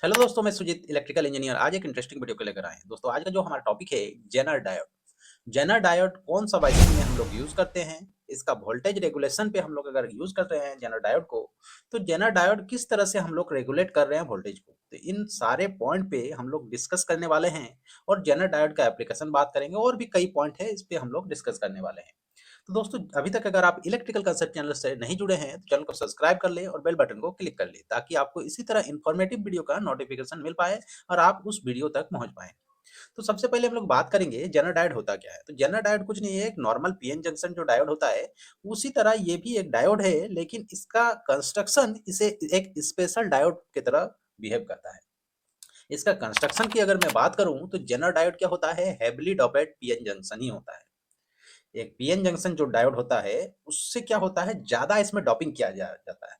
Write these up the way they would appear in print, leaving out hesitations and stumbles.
Hello दोस्तों, मैं Sujit electrical engineer आज एक इंटरेस्टिंग वीडियो को लेकर आए हैं। दोस्तों आज का जो हमारा टॉपिक है जेनर डायोड। जेनर डायोड कौन सा वाइंडिंग में हम लोग यूज करते हैं, इसका वोल्टेज रेगुलेशन पे हम लोग अगर यूज कर रहे हैं जेनर डायोड को, तो जेनर डायोड किस तरह से हम लोग रेगुलेट कर रहे हैं वोल्टेज को, तो इन सारे पॉइंट पे हम लोग डिस्कस करने वाले हैं। और जेनर डायोड का एप्लीकेशन बात करेंगे और भी कई पॉइंट है इस पे हम लोग डिस्कस करने वाले हैं। तो दोस्तों अभी तक अगर आप इलेक्ट्रिकल कंसेप्ट चैनल से नहीं जुड़े हैं तो चैनल को सब्सक्राइब कर लें और बेल बटन को क्लिक कर लें ताकि आपको इसी तरह इंफॉर्मेटिव वीडियो का नोटिफिकेशन मिल पाए और आप उस वीडियो तक पहुंच पाएं। तो सबसे पहले हम लोग बात करेंगे जेनर डायोड होता क्या है। तो जेनर डायोड कुछ नहीं है, एक नॉर्मल पीएन जंक्शन जो डायोड होता है उसी तरह ये भी एक डायोड है, लेकिन इसका कंस्ट्रक्शन इसे एक स्पेशल डायोड की तरह बिहेव करता है। इसका कंस्ट्रक्शन की अगर मैं बात करूं तो जेनर डायोड क्या होता है, हेवीली डोपेड पीएन जंक्शन ही होता है। एक पीएन जंक्शन जो डायोड होता है उससे क्या होता है, ज्यादा इसमें डॉपिंग किया जाता है।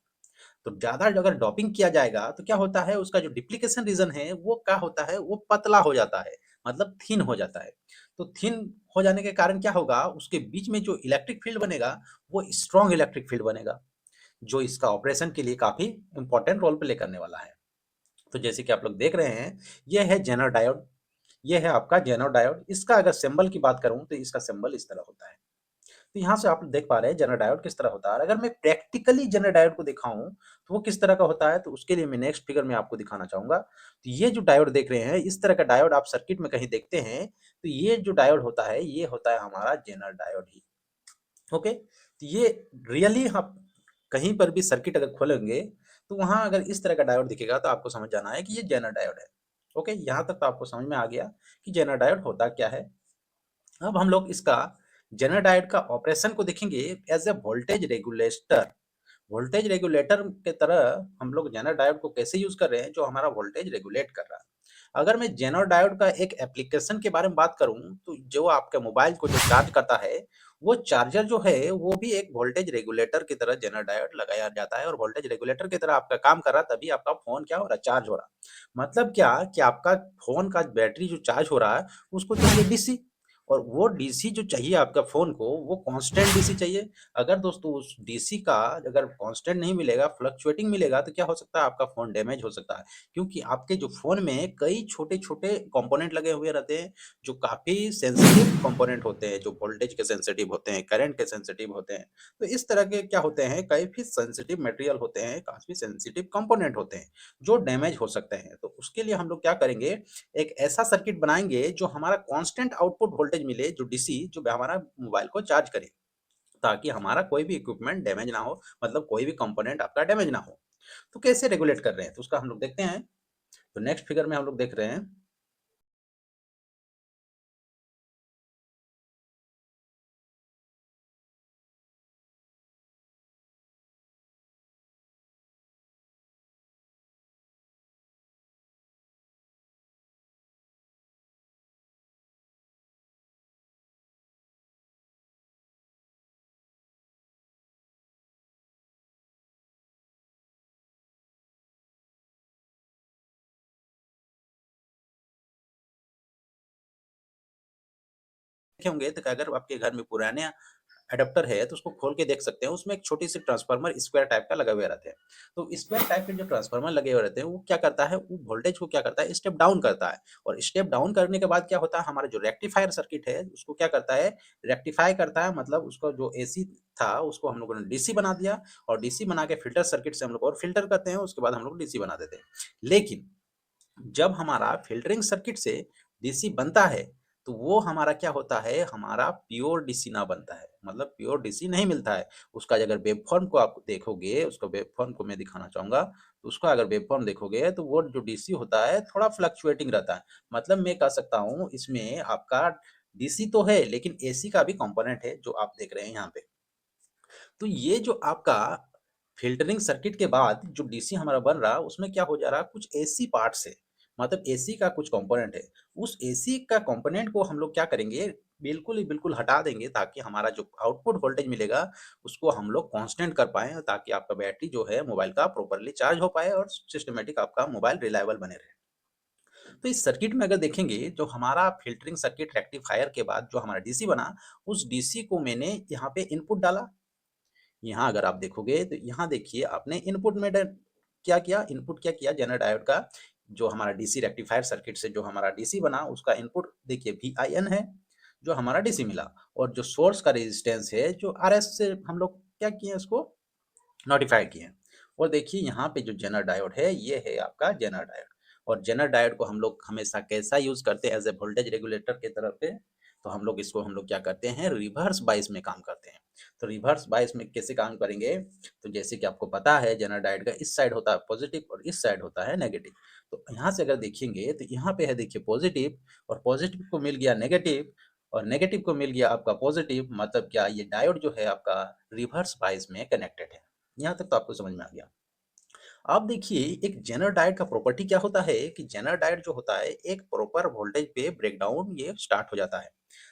तो ज्यादा अगर डॉपिंग किया जाएगा तो क्या होता है, उसका जो डिप्लीकेशन रीजन है वो क्या होता है, वो पतला हो जाता है, मतलब थिन हो जाता है। तो थिन हो जाने के कारण क्या होगा, उसके बीच में जो इलेक्ट्रिक फील्ड बनेगा वो स्ट्रॉन्ग इलेक्ट्रिक फील्ड बनेगा, जो इसका ऑपरेशन के लिए काफी इंपॉर्टेंट रोल प्ले करने वाला है। तो जैसे कि आप लोग देख रहे हैं, ये है जेनर डायोड, ये है आपका जेनर डायोड। इसका अगर सिंबल की बात करूं तो इसका सिंबल इस तरह होता है। तो यहाँ से आप देख पा रहे हैं जेनर डायोड किस तरह होता है। और अगर मैं प्रैक्टिकली जेनर डायोड को दिखाऊं तो वो किस तरह का होता है, तो उसके लिए मैं नेक्स्ट फिगर में आपको दिखाना चाहूंगा। तो ये जो डायोड देख रहे हैं, इस तरह का डायोड आप सर्किट में कहीं देखते हैं, तो ये जो डायोड होता है ये होता है हमारा जेनर डायोड ही। ओके, तो ये रियली आप कहीं पर भी सर्किट अगर खोलेंगे तो वहां अगर इस तरह का डायोड दिखेगा तो आपको समझ जाना है कि ये जेनर डायोड है। ओके, यहाँ तक तो आपको समझ में आ गया कि जेनर डायोड होता क्या है। अब हम लोग इसका जेनर डायोड का ऑपरेशन को देखेंगे as a voltage regulator. Voltage regulator के तरह हम लोग जेनर डायोड को कैसे यूज कर रहे हैं, जो हमारा वोल्टेज रेगुलेट कर रहा है। अगर मैं जेनर डायोड का एक एप्लीकेशन के बारे में बात करूं तो जो आपके मोबाइल को जो चार्ज करता है, वो चार्जर जो है वो भी एक वोल्टेज रेगुलेटर की तरह जेनर डायोड लगाया जाता है और वोल्टेज रेगुलेटर की तरह आपका काम कर रहा है, तभी आपका फोन क्या हो रहा है, चार्ज हो रहा है। मतलब क्या कि आपका फोन का बैटरी जो चार्ज हो रहा है उसको चाहिए डीसी, और वो डीसी जो चाहिए आपका फोन को वो कांस्टेंट डीसी चाहिए। अगर दोस्तों उस डीसी का अगर कांस्टेंट नहीं मिलेगा, फ्लक्चुएटिंग मिलेगा, तो क्या हो सकता है, आपका फोन डैमेज हो सकता है। क्योंकि आपके जो फोन में कई छोटे छोटे कंपोनेंट लगे हुए रहते हैं जो काफी सेंसिटिव कंपोनेंट होते हैं, जो वोल्टेज के सेंसिटिव होते हैं, करंट के सेंसिटिव होते हैं। तो इस तरह के क्या होते हैं, काफी सेंसिटिव मटेरियल होते हैं, काफी सेंसिटिव कंपोनेंट होते हैं जो डैमेज हो सकते हैं। तो उसके लिए हम लोग क्या करेंगे, एक ऐसा सर्किट बनाएंगे जो हमारा कांस्टेंट आउटपुट वोल्टेज मिले, जो डीसी जो हमारा मोबाइल को चार्ज करे, ताकि हमारा कोई भी इक्विपमेंट डैमेज ना हो, मतलब कोई भी कंपोनेंट आपका डैमेज ना हो। तो कैसे रेगुलेट कर रहे हैं, तो उसका हम लोग देखते हैं। तो नेक्स्ट फिगर में हम लोग देख रहे हैं। देखे होंगे तो अगर आपके घर में पुराने अडेप्टर है तो उसको खोल के देख सकते हैं, उसमें एक छोटी सी ट्रांसफार्मर स्क्वायर टाइप का लगा हुए रहते हैं। तो स्क्वायर टाइप के जो ट्रांसफार्मर लगे हुए रहते हैं वो क्या करता है, वो वोल्टेज को क्या करता है, स्टेप डाउन करता है। और स्टेप डाउन करने के बाद क्या होता है, हमारा जो रेक्टिफायर सर्किट है उसको क्या करता है, रेक्टिफाई करता है, मतलब उसका जो एसी था उसको हम लोगों ने डीसी बना दिया। और डीसी बना के फिल्टर सर्किट से हम लोग और फिल्टर करते हैं, उसके बाद हम लोग डीसी बना देते हैं। लेकिन जब हमारा फ़िल्टरिंग सर्किट से डीसी बनता है, तो वो हमारा क्या होता है, हमारा प्योर डीसी ना बनता है, मतलब प्योर डीसी नहीं मिलता है। उसका अगर वेवफॉर्म को आप देखोगे, उसका वेवफॉर्म को मैं दिखाना चाहूँगा, तो उसका अगर वेवफॉर्म देखोगे तो वो जो डीसी होता है थोड़ा फ्लक्चुएटिंग रहता है। मतलब मैं कह सकता हूँ इसमें आपका डीसी तो है लेकिन एसी का भी कंपोनेंट है जो आप देख रहे हैं यहाँ पे। तो ये जो आपका फ़िल्टरिंग सर्किट के बाद जो डीसी हमारा बन रहा है उसमें क्या हो जा रहा है, कुछ एसी पार्ट्स है, मतलब एसी का कुछ कंपोनेंट है। उस एसी का कंपोनेंट को हम लोग क्या करेंगे, बिल्कुल ही बिल्कुल हटा देंगे, ताकि हमारा जो आउटपुट वोल्टेज मिलेगा उसको हम लोग कांस्टेंट कर पाएँ, ताकि आपका बैटरी जो है मोबाइल का प्रॉपर्ली चार्ज हो पाए और सिस्टमैटिक आपका मोबाइल रिलायबल बने रहे। तो इस सर्किट में अगर देखेंगे, जो हमारा फ़िल्टरिंग सर्किट रेक्टिफायर के बाद जो हमारा डीसी बना, उस डीसी को मैंने यहाँ पे इनपुट डाला। यहाँ अगर आप देखोगे तो यहाँ देखिए आपने इनपुट में क्या किया, इनपुट क्या किया जेनर डायोड का, जो हमारा डीसी रेक्टिफायर सर्किट से जो हमारा डीसी बना उसका इनपुट देखिए VIN है, जो हमारा डीसी मिला, और जो सोर्स का रेजिस्टेंस है जो RS से हम लोग क्या किए हैं, उसको नोटिफाई किए हैं। और देखिए यहाँ पे जो जेनर डायोड है ये है आपका जेनर डायोड। और जेनर डायोड को हम लोग हमेशा कैसा यूज करते हैं, एज ए वोल्टेज रेगुलेटर के तरफ पे, तो हम लोग क्या करते हैं, रिवर्स बाइस में काम करते हैं। तो रिवर्स बाइस में कैसे काम करेंगे, तो जैसे कि आपको पता है जेनर डायोड का इस साइड होता है पॉजिटिव और इस साइड होता है नेगेटिव। तो यहाँ से अगर देखेंगे तो यहाँ पे है देखिए पॉजिटिव, और पॉजिटिव को मिल गया नेगेटिव, और नेगेटिव को मिल गया आपका पॉजिटिव, मतलब क्या, ये डायोड जो है आपका रिवर्स बाइस में कनेक्टेड है। यहाँ तक तो आपको समझ में आ गया। अब देखिए एक जेनर डायोड का प्रॉपर्टी क्या होता है कि जेनर डायोड जो होता है एक प्रॉपर वोल्टेज पे ब्रेकडाउन ये स्टार्ट हो जाता है।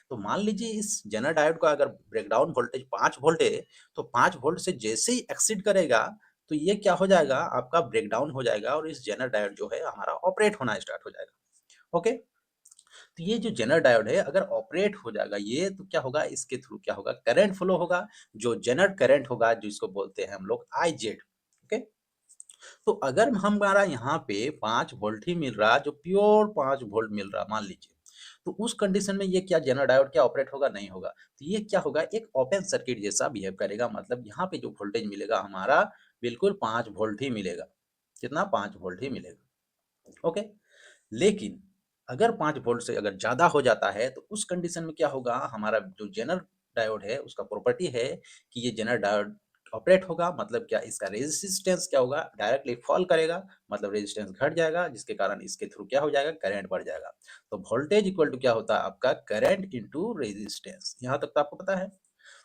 तो मान लीजिए इस जेनर डायोड का अगर ब्रेकडाउन वोल्टेज 5 वोल्ट है, तो 5 वोल्ट से जैसे ही एक्सीड करेगा तो ये क्या हो जाएगा, आपका ब्रेकडाउन हो जाएगा और इस जेनर डायोड जो है हमारा ऑपरेट होना स्टार्ट हो जाएगा। ओके, तो ये जो जेनर डायोड है अगर ऑपरेट हो जाएगा ये, तो क्या होगा, इसके थ्रू क्या होगा, करंट फ्लो होगा, जो जेनर करंट होगा जिसको बोलते हैं हम लोग IZ। ओके, तो अगर हमारा यहाँ पे 5 वोल्ट ही मिल रहा, जो प्योर 5 वोल्ट मिल रहा मान लीजिए, तो उस कंडीशन में ये क्या जेनर डायोड क्या ऑपरेट होगा, नहीं होगा। तो ये क्या होगा, एक ओपन सर्किट जैसा बिहेव करेगा, मतलब यहाँ पे जो वोल्टेज मिलेगा हमारा बिल्कुल 5 वोल्ट ही मिलेगा। कितना, 5 वोल्ट ही मिलेगा। ओके, लेकिन अगर 5 वोल्ट से अगर ज़्यादा हो जाता है तो उस कंडीशन में क्या होगा, हमारा जो जेनर डायोड है उसका प्रॉपर्टी है कि ये जेनर डायोड ऑपरेट होगा, मतलब क्या, इसका रेजिस्टेंस क्या होगा, डायरेक्टली फॉल करेगा, मतलब रेजिस्टेंस घट जाएगा, जिसके कारण इसके थ्रू क्या हो जाएगा, करंट बढ़ जाएगा। तो वोल्टेज इक्वल टू क्या होता है आपका, करंट इनटू रेजिस्टेंस। यहाँ तक तो आपको पता है।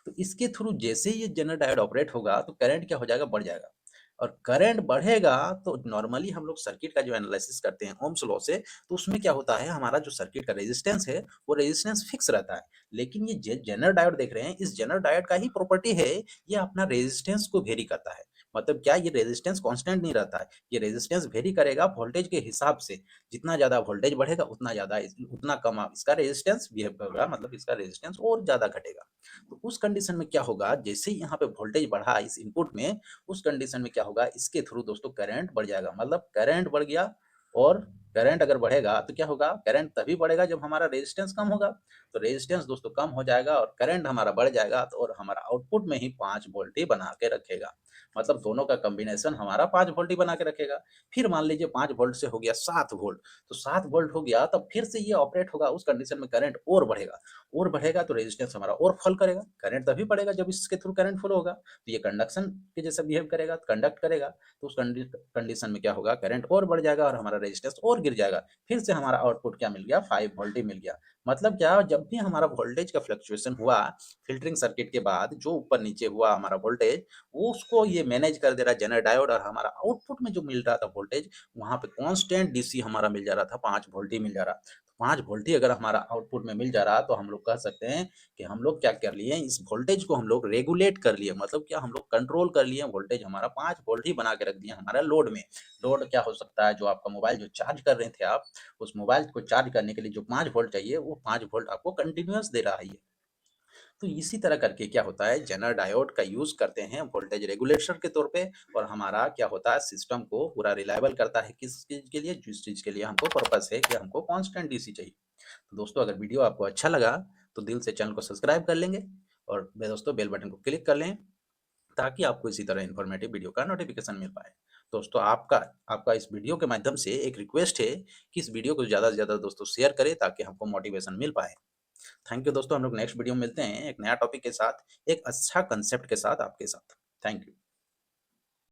तो इसके थ्रू जैसे ही ये जेनर डायोड ऑपरेट होगा तो करंट क्या हो जाएगा, बढ़ जाएगा। और करंट बढ़ेगा तो नॉर्मली हम लोग सर्किट का जो एनालिसिस करते हैं ओम्स लॉ से, तो उसमें क्या होता है, हमारा जो सर्किट का रेजिस्टेंस है वो रेजिस्टेंस फिक्स रहता है। लेकिन ये जेनर डायोड देख रहे हैं, इस जेनर डायोड का ही प्रॉपर्टी है, ये अपना रेजिस्टेंस को वेरी करता है। मतलब क्या, ये रेजिस्टेंस कांस्टेंट नहीं रहता है, ये रेजिस्टेंस वेरी करेगा वोल्टेज के हिसाब से। जितना ज्यादा वोल्टेज बढ़ेगा उतना ज्यादा उतना कम इसका रेजिस्टेंस बिहेव करेगा, मतलब इसका रेजिस्टेंस और ज्यादा घटेगा। तो उस कंडीशन में क्या होगा, जैसे ही यहाँ पे वोल्टेज बढ़ा इस इनपुट में, उस कंडीशन में क्या होगा, इसके थ्रू दोस्तों करंट बढ़ जाएगा, मतलब करंट बढ़ गया। और करंट अगर बढ़ेगा तो क्या होगा, करंट तभी बढ़ेगा जब हमारा रेजिस्टेंस कम होगा। तो रेजिस्टेंस दोस्तों कम हो जाएगा और करंट हमारा बढ़ जाएगा, तो और हमारा आउटपुट में ही 5 वोल्ट ही बना के रखेगा। मतलब दोनों का कॉम्बिनेशन हमारा 5 वोल्ट ही बना के रखेगा। फिर मान लीजिए 5 वोल्ट से हो गया 7 वोल्ट, तो 7 वोल्ट हो गया तब फिर से ये ऑपरेट होगा, उस कंडीशन में करंट और बढ़ेगा। और बढ़ेगा तो रेजिस्टेंस हमारा और फॉल करेगा, करंट तभी बढ़ेगा जब इसके थ्रू करंट फ्लो होगा। तो ये कंडक्शन के जैसा बिहेव करेगा, कंडक्ट करेगा। तो उस कंडीशन में क्या होगा, करंट और बढ़ जाएगा और हमारा रेजिस्टेंस और गिर जाएगा। फिर से हमारा आउटपुट क्या मिल गया, 5 वोल्ट ही मिल गया। मतलब क्या, जब भी हमारा वोल्टेज का फ्लक्चुएशन हुआ फिल्टरिंग सर्किट के बाद, जो ऊपर नीचे हुआ हमारा वोल्टेज, वो उसको ये मैनेज कर दे रहा जेनर डायोड, और हमारा आउटपुट में जो मिल रहा था वोल्टेज, वहां पे कांस्टेंट डीसी हमारा मिल जा रहा था, 5 वोल्ट ही मिल जा रहा। 5 वोल्ट ही अगर हमारा आउटपुट में मिल जा रहा, तो हम लोग कह सकते हैं कि हम लोग क्या कर लिए, इस वोल्टेज को हम लोग रेगुलेट कर लिए, मतलब क्या, हम लोग कंट्रोल कर लिए, वोल्टेज हमारा 5 वोल्ट ही बना के रख दिया हमारा लोड में। लोड क्या हो सकता है, जो आपका मोबाइल जो चार्ज कर रहे थे आप, उस मोबाइल को चार्ज करने के लिए जो 5 वोल्ट चाहिए, वो 5 वोल्ट आपको कंटिन्यूअस दे रहा है ये। तो इसी तरह करके क्या होता है, जेनर डायोड का यूज करते हैं वोल्टेज रेगुलेटर के तौर पे, और हमारा क्या होता है, सिस्टम को पूरा रिलायबल करता है, किस चीज के लिए, जिस चीज के लिए हमको पर्पस है कि हमको कांस्टेंट डीसी चाहिए। तो दोस्तों अगर वीडियो आपको अच्छा लगा तो दिल से चैनल को सब्सक्राइब कर लेंगे, और दोस्तों बेल बटन को क्लिक कर लें, ताकि आपको इसी तरह इन्फॉर्मेटिव वीडियो का नोटिफिकेशन मिल पाए। दोस्तों आपका आपका इस वीडियो के माध्यम से एक रिक्वेस्ट है कि इस वीडियो को ज़्यादा से ज़्यादा दोस्तों शेयर करें, ताकि हमको मोटिवेशन मिल पाए। थैंक यू दोस्तों, हम लोग नेक्स्ट वीडियो में मिलते हैं एक नया टॉपिक के साथ, एक अच्छा कंसेप्ट के साथ आपके साथ। Thank you.